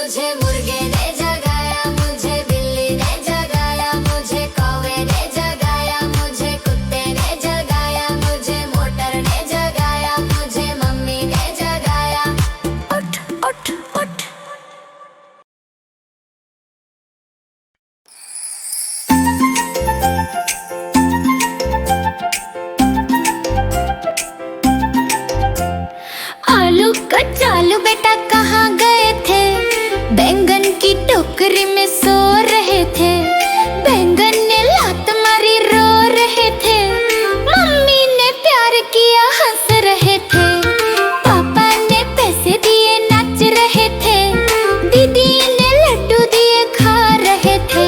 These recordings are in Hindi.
मुझे मुर्गे ने जगाया, मुझे बिल्ली ने जगाया, मुझे कौवे ने जगाया, मुझे कुत्ते ने जगाया, मुझे मोटर ने जगाया, मुझे मम्मी ने जगाया। उठ उठ उठ। आलू कचालू बेटा कहाँ गए थे? बैंगन की टोकरी में सो रहे थे। बैंगन ने लात मारी रो रहे थे। मम्मी ने प्यार किया हंस रहे थे। पापा ने पैसे दिए नाच रहे थे। दीदी ने लड्डू दिए खा रहे थे।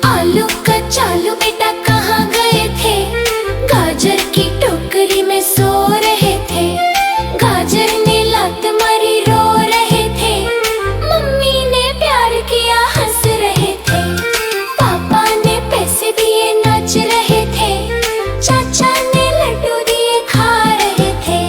आलू कचालू बेटा कहाँ गए थे? गाजर की टोकरी में सो रहे थे। गाजर ने लात मारी रो रहे थे। मम्मी ने प्यार किया हंस रहे थे। पापा ने पैसे दिए नाच रहे थे। चाचा ने लड्डू दिए खा रहे थे।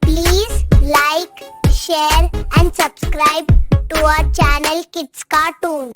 Please like, share and subscribe to our channel Kids Cartoon.